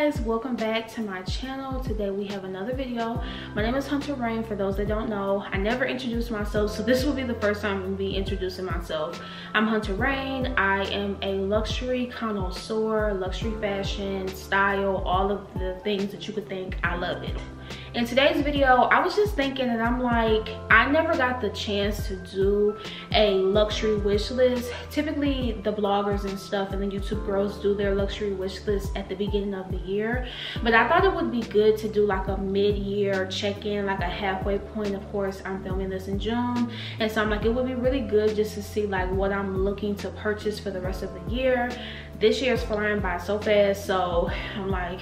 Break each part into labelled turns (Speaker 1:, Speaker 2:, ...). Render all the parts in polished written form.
Speaker 1: guys, welcome back to my channel. Today we have another video. My name is Hunter Rain. For those that don't know, I never introduced myself, so this will be the first time I'm gonna be introducing myself. I'm Hunter Rain. I am a luxury connoisseur, luxury fashion, style, all of the things that you could think. I love it. In today's video, I was just thinking, and I'm like, I never got the chance to do a luxury wish list. Typically the bloggers and stuff and the YouTube girls do their luxury wish list at the beginning of the year, but I thought it would be good to do like a mid-year check-in, like a halfway point. Of course, I'm filming this in June, and so I'm like, it would be really good just to see like what I'm looking to purchase for the rest of the year. This year is flying by so fast, so I'm like,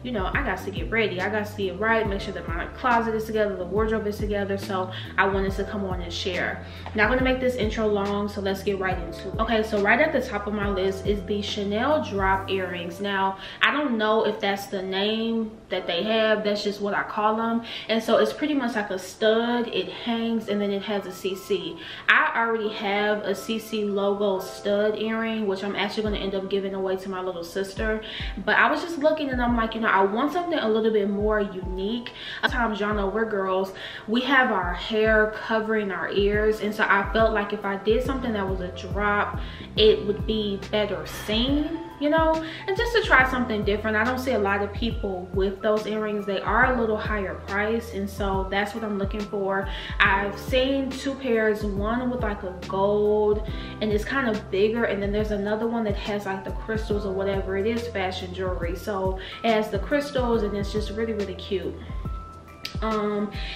Speaker 1: you know, I got to get ready. I got to get right, make sure that my closet is together, the wardrobe is together. So I wanted to come on and share. Not going to make this intro long, so let's get right into it. Okay, so right at the top of my list is the Chanel drop earrings. Now, I don't know if that's the name that they have. That's just what I call them. And so it's pretty much like a stud. It hangs and then it has a CC. I already have a CC logo stud earring, which I'm actually going to end up giving away to my little sister. But I was just looking and I'm like, you know, I want something a little bit more unique. Sometimes, y'all know, we're girls, we have our hair covering our ears, and so I felt like if I did something that was a drop, it would be better seen, you know, and just to try something different. I don't see a lot of people with those earrings. They are a little higher price, and so that's what I'm looking for. I've seen two pairs, one with like a gold and it's kind of bigger, and then there's another one that has like the crystals or whatever. It is fashion jewelry, so it has the crystals and it's just really, really cute.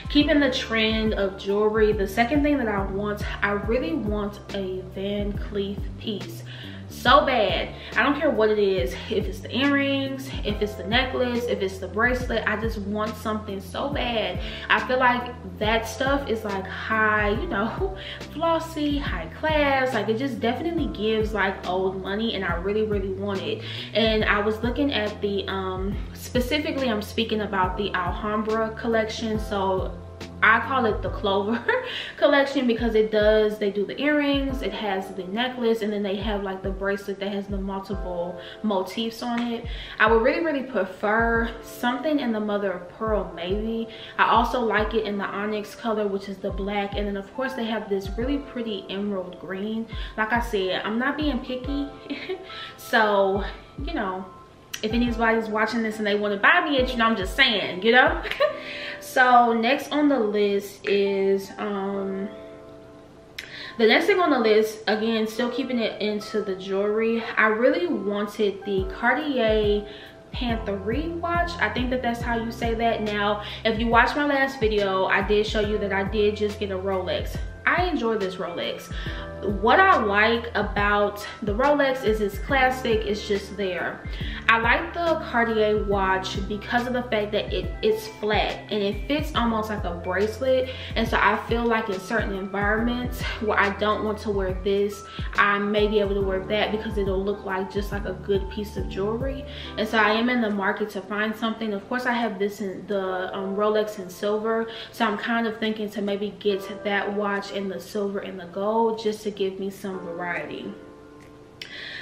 Speaker 1: Keeping the trend of jewelry, the second thing that I really want a Van Cleef piece so bad. I don't care what it is, if it's the earrings, if it's the necklace, if it's the bracelet. I just want something so bad. I feel like that stuff is like high, you know, flossy, high class. Like, it just definitely gives like old money, and I really, really want it. And I was looking at the specifically, I'm speaking about the Alhambra collection. So I call it the Clover collection because they do the earrings, it has the necklace, and then they have like the bracelet that has the multiple motifs on it. I would really, really prefer something in the mother of pearl, maybe. I also like it in the onyx color, which is the black, and then of course they have this really pretty emerald green. Like I said, I'm not being picky. So, you know, if anybody's watching this and they want to buy me it, you know, I'm just saying, you know. So next on the list is the next thing on the list, again, still keeping it into the jewelry, I really wanted the Cartier Panthere watch. I think that that's how you say that. Now, if you watched my last video, I did show you that I did just get a Rolex. I enjoy this Rolex. What I like about the Rolex is it's classic, it's just there. I like the Cartier watch because of the fact that it's flat and it fits almost like a bracelet, and so I feel like in certain environments where I don't want to wear this, I may be able to wear that because it'll look like just like a good piece of jewelry. And so I am in the market to find something. Of course, I have this in the Rolex in silver, so I'm kind of thinking to maybe get that watch in the silver and the gold just to give me some variety.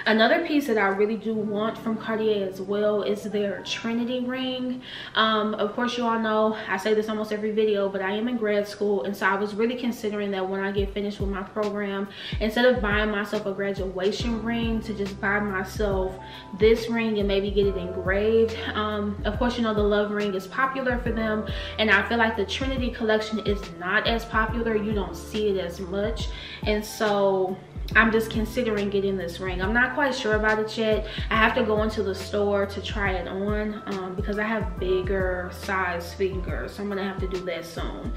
Speaker 1: Another piece that I really do want from Cartier as well is their Trinity ring. Of course, you all know I say this almost every video, but I am in grad school, and so I was really considering that when I get finished with my program, instead of buying myself a graduation ring, to just buy myself this ring and maybe get it engraved. Of course, you know, the love ring is popular for them, and I feel like the Trinity collection is not as popular. You don't see it as much, and so I'm just considering getting this ring. I'm not quite sure about it yet. I have to go into the store to try it on because I have bigger size fingers, so I'm gonna have to do that soon.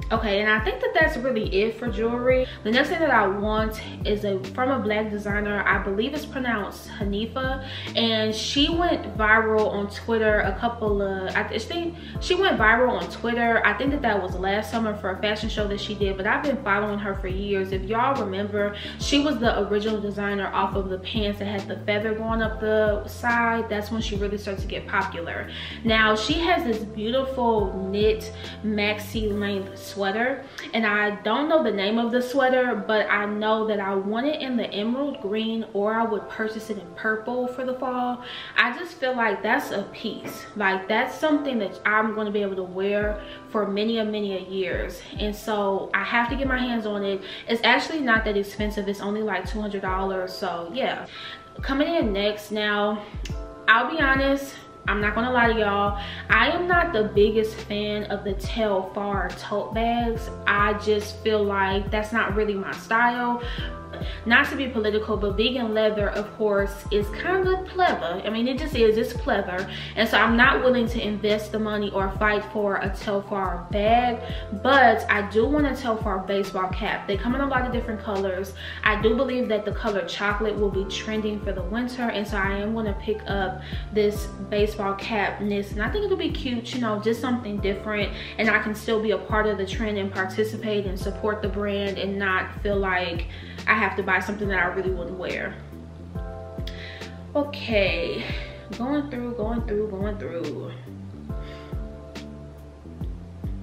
Speaker 1: Okay, and I think that that's really it for jewelry. The next thing that I want is from a black designer. I believe it's pronounced Hanifa, and she went viral on Twitter I think she went viral on Twitter. I think that was last summer for a fashion show that she did, but I've been following her for years. If y'all remember, she was the original designer off of the pants that had the feather going up the side. That's when she really started to get popular. Now she has this beautiful knit maxi length sweater, and I don't know the name of the sweater, but I know that I want it in the emerald green, or I would purchase it in purple for the fall. I just feel like that's a piece, like that's something that I'm going to be able to wear for many a years, and so I have to get my hands on it. It's actually not that expensive, it's only like $200. So yeah, coming in next. Now I'll be honest, I'm not gonna lie to y'all, I am not the biggest fan of the Telfar tote bags. I just feel like that's not really my style. Not to be political, but vegan leather, of course, is kind of clever. I mean, it just is, it's clever. And so I'm not willing to invest the money or fight for a Telfar bag, but I do want a Telfar baseball cap. They come in a lot of different colors. I do believe that the color chocolate will be trending for the winter, and so I am going to pick up this baseball cap knit, and I think it'll be cute, you know, just something different, and I can still be a part of the trend and participate and support the brand and not feel like I have to buy something that I really wouldn't wear. Okay, going through.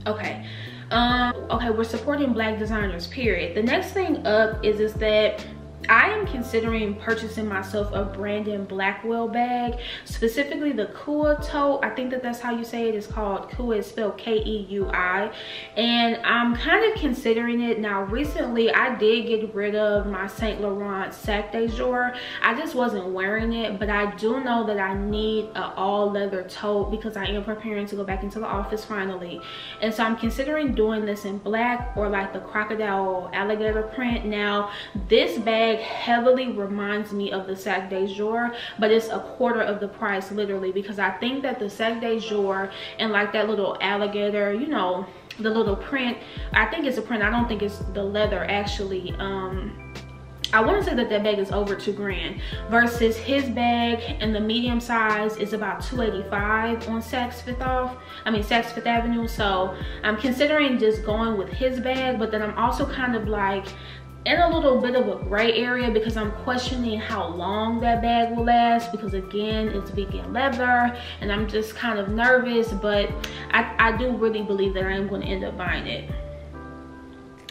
Speaker 1: Okay, okay, we're supporting Black designers, period. The next thing up is that I am considering purchasing myself a Brandon Blackwell bag, specifically the Keui tote. I think that's how you say it. It's called Keui. It's spelled K-E-U-I, and I'm kind of considering it. Now recently I did get rid of my Saint Laurent Sac de Jour. I just wasn't wearing it, but I do know that I need an all leather tote because I am preparing to go back into the office finally, and so I'm considering doing this in black or like the crocodile alligator print. Now this bag heavily reminds me of the Sac de Jour, but it's a quarter of the price, literally, because I think that the Sac de Jour and like that little alligator, you know, the little print, I think it's a print, I don't think it's the leather actually. I want to say that bag is over $2,000 versus his bag in the medium size is about $285 on Saks Fifth Avenue. So I'm considering just going with his bag, but then I'm also kind of like in a little bit of a gray area because I'm questioning how long that bag will last, because again, it's vegan leather and I'm just kind of nervous, but I do really believe that I am going to end up buying it.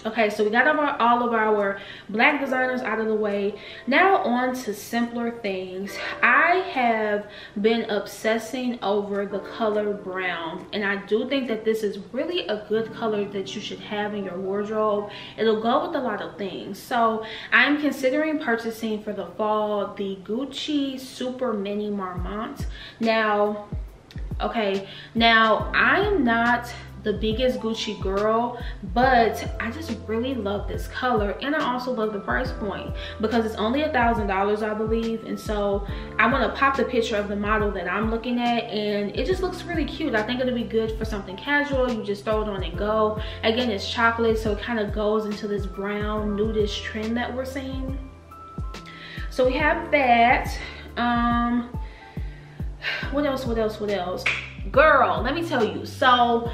Speaker 1: Okay, so we got all of our Black designers out of the way. Now on to simpler things. I have been obsessing over the color brown, and I do think that this is really a good color that you should have in your wardrobe. It'll go with a lot of things. So I'm considering purchasing for the fall the Gucci Super Mini Marmont. Now, okay, now I am not the biggest Gucci girl, but I just really love this color, and I also love the price point because it's only $1,000, I believe. And so I want to pop the picture of the model that I'm looking at, and it just looks really cute. I think it'll be good for something casual. You just throw it on and go. Again, it's chocolate, so it kind of goes into this brown nudish trend that we're seeing. So we have that. What else? Girl, let me tell you. So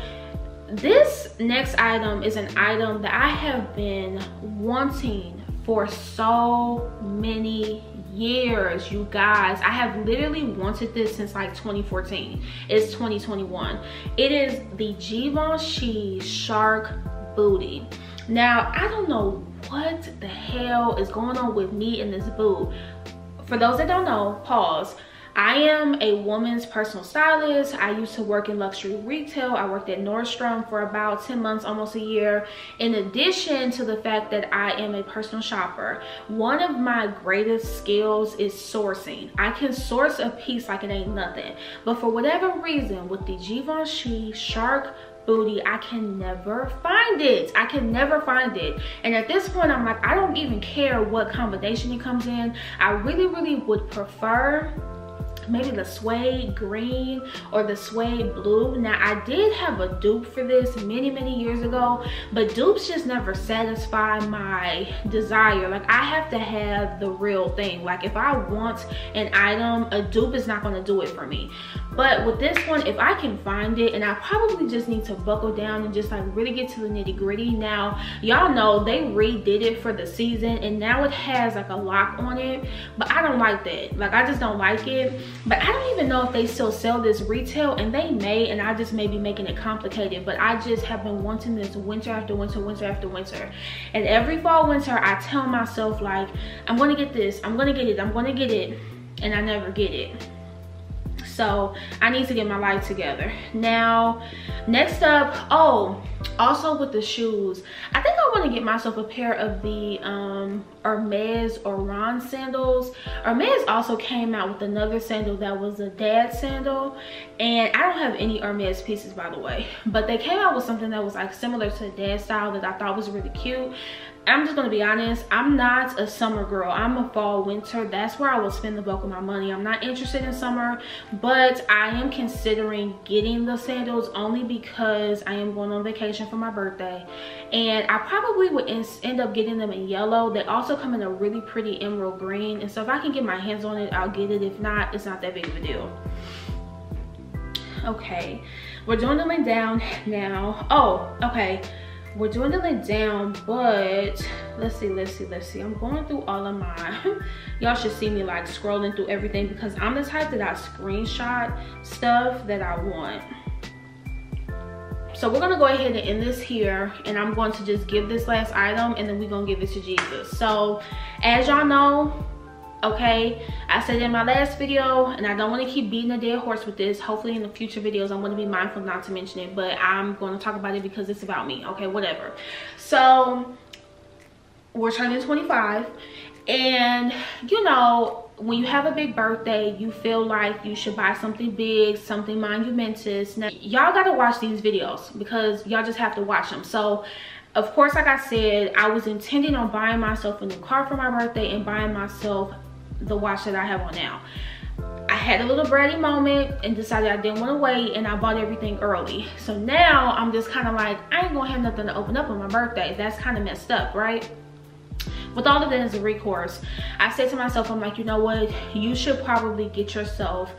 Speaker 1: this next item is an item that I have been wanting for so many years, you guys. I have literally wanted this since like 2014. It's 2021. It is the Givenchy Shark booty. Now, I don't know what the hell is going on with me in this boot. For those that don't know, pause. I am a woman's personal stylist. I used to work in luxury retail. I worked at Nordstrom for about 10 months, almost a year. In addition to the fact that I am a personal shopper, one of my greatest skills is sourcing. I can source a piece like it ain't nothing. But for whatever reason, with the Givenchy Shark booty, I can never find it. I can never find it. And at this point, I'm like, I don't even care what combination it comes in. I really would prefer maybe the suede green or the suede blue. Now, I did have a dupe for this many years ago, but dupes just never satisfy my desire. Like, I have to have the real thing. Like, if I want an item, a dupe is not going to do it for me. But with this one, if I can find it, and I probably just need to buckle down and just like really get to the nitty-gritty. Now, y'all know they redid it for the season, and now it has like a lock on it, but I don't like that. Like, I just don't like it. but I don't even know if they still sell this retail, and they may, and I just may be making it complicated, but I just have been wanting this winter after winter, winter after winter. And every fall, winter, I tell myself like, I'm gonna get this, I'm gonna get it, I'm gonna get it, and I never get it. So I need to get my life together. Now, next up, oh, also with the shoes, I think I want to get myself a pair of the Hermes Oran sandals. Hermes also came out with another sandal that was a dad sandal, and I don't have any Hermes pieces, by the way, but they came out with something that was like similar to the dad style that I thought was really cute. I'm just gonna be honest, I'm not a summer girl. I'm a fall winter. That's where I will spend the bulk of my money. I'm not interested in summer, but I am considering getting the sandals only because I am going on vacation for my birthday, and I probably would end up getting them in yellow. They also come in a really pretty emerald green, and so if I can get my hands on it, I'll get it. If not, it's not that big of a deal. Okay, we're dwindling down now. Oh, okay, we're dwindling down, but let's see. I'm going through all of my y'all should see me like scrolling through everything, because I'm the type that I screenshot stuff that I want. So we're gonna go ahead and end this here, and I'm going to just give this last item, and then we're gonna give it to Jesus. So as y'all know, okay, I said in my last video, and I don't want to keep beating a dead horse with this. Hopefully in the future videos I'm going to be mindful not to mention it, but I'm going to talk about it because it's about me. Okay, whatever. So we're turning 25, and you know, when you have a big birthday, you feel like you should buy something big, something monumentous. Now y'all gotta watch these videos because y'all just have to watch them. So of course, like I said, I was intending on buying myself a new car for my birthday and buying myself the watch that I have on now. I had a little bratty moment and decided I didn't want to wait, and I bought everything early. So now I'm just kind of like, I ain't gonna have nothing to open up on my birthday. That's kind of messed up, right? With all of that as a recourse, I said to myself, I'm like, you know what, you should probably get yourself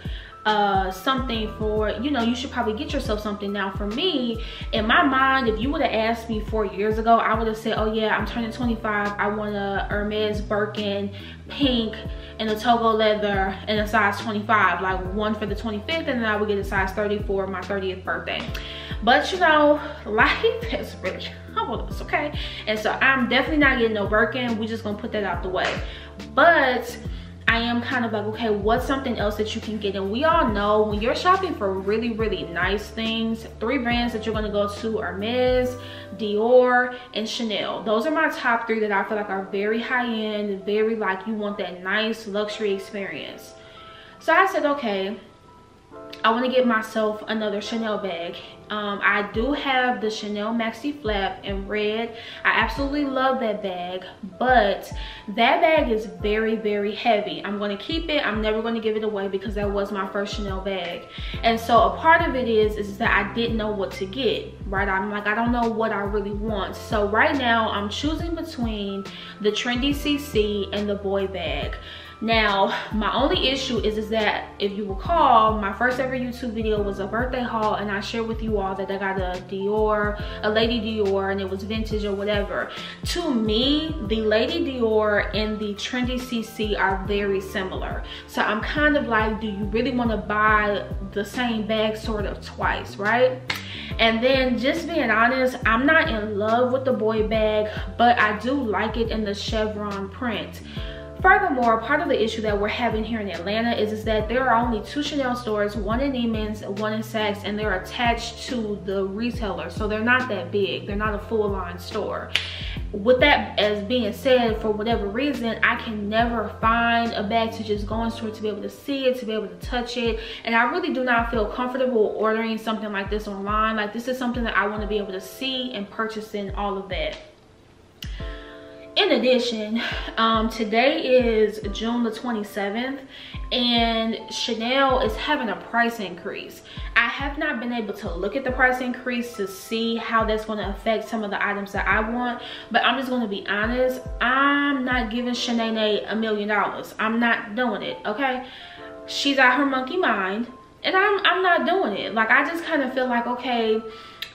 Speaker 1: something for, you know, you should probably get yourself something. Now for me, in my mind, if you would have asked me 4 years ago, I would have said, oh yeah, I'm turning 25, I want a Hermes Birkin pink and a Togo leather and a size 25, like one for the 25th, and then I would get a size 30 for my 30th birthday. But you know, life has really humbled us, okay? And so I'm definitely not getting no Birkin. We just gonna put that out the way. But I am kind of like, okay, what's something else that you can get? And we all know when you're shopping for really, really nice things, 3 brands that you're gonna go to: Hermes, Dior, and Chanel. Those are my top 3 that I feel like are very high-end, very like you want that nice luxury experience. So I said, okay, I want to get myself another Chanel bag. I do have the Chanel Maxi Flap in red. I absolutely love that bag, but that bag is very, very heavy. I'm going to keep it. I'm never going to give it away because that was my first Chanel bag. And so a part of it is that I didn't know what to get, right? I'm like, I don't know what I really want. So right now I'm choosing between the Trendy CCC and the boy bag. Now, my only issue is that, if you recall, my first ever YouTube video was a birthday haul, and I shared with you all that I got a Dior, a Lady Dior, and it was vintage or whatever. To me, the Lady Dior and the Trendy CC are very similar. So I'm kind of like, do you really want to buy the same bag sort of twice, right? And then, just being honest, I'm not in love with the boy bag, but I do like it in the chevron print. Furthermore, part of the issue that we're having here in Atlanta is that there are only 2 Chanel stores, one in Neiman's, one in Saks, and they're attached to the retailer. So they're not that big. They're not a full line store. With that as being said, for whatever reason, I can never find a bag to just go in store to be able to see it, to be able to touch it. And I really do not feel comfortable ordering something like this online. Like, this is something that I want to be able to see and purchase in all of that. In addition, today is June the 27th, and Chanel is having a price increase. I have not been able to look at the price increase to see how that's going to affect some of the items that I want, but I'm just going to be honest, I'm not giving Shanae $1 million. I'm not doing it, okay? She's out her monkey mind, and I'm not doing it. Like, I just kind of feel like, okay,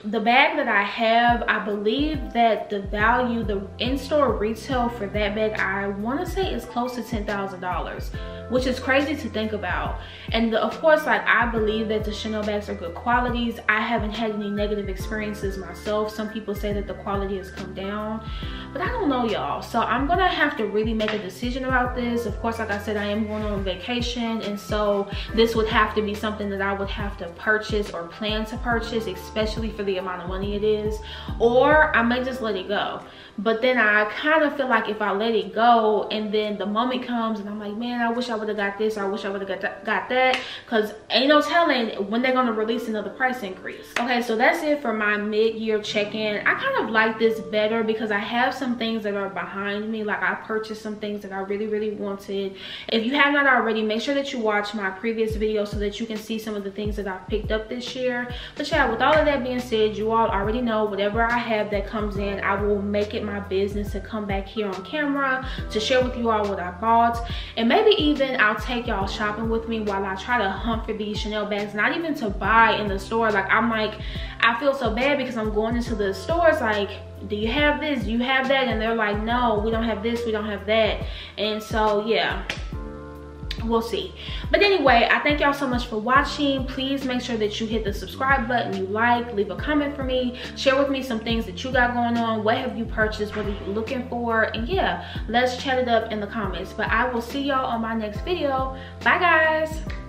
Speaker 1: the bag that I have, I believe that the value, the in-store retail for that bag, I want to say is close to $10,000. which is crazy to think about. And of course, like, I believe that the Chanel bags are good qualities. I haven't had any negative experiences myself. Some people say that the quality has come down, but I don't know, y'all. So I'm gonna have to really make a decision about this. Of course, like I said, I am going on vacation, and so this would have to be something that I would have to purchase or plan to purchase, especially for the amount of money it is, or I may just let it go. But then I kind of feel like if I let it go and then the moment comes and I'm like, man, I wish I would have got this, or I wish I would have got that, because ain't no telling when they're going to release another price increase. Okay, so that's it for my mid-year check-in. I kind of like this better because I have some things that are behind me. Like, I purchased some things that I really wanted. If you have not already, make sure that you watch my previous video so that you can see some of the things that I've picked up this year. But yeah, with all of that being said, you all already know whatever I have that comes in, I will make it my business to come back here on camera to share with you all what I bought, and maybe even I'll take y'all shopping with me while I try to hunt for these Chanel bags. Not even to buy in the store. Like, I'm like, I feel so bad because I'm going into the stores like, do you have this, do you have that, and they're like, no, we don't have this, we don't have that. And so yeah, we'll see. But anyway, I thank y'all so much for watching. Please make sure that you hit the subscribe button, you like, leave a comment for me, share with me some things that you got going on. What have you purchased? What are you looking for? And yeah, let's chat it up in the comments. But I will see y'all on my next video. Bye guys.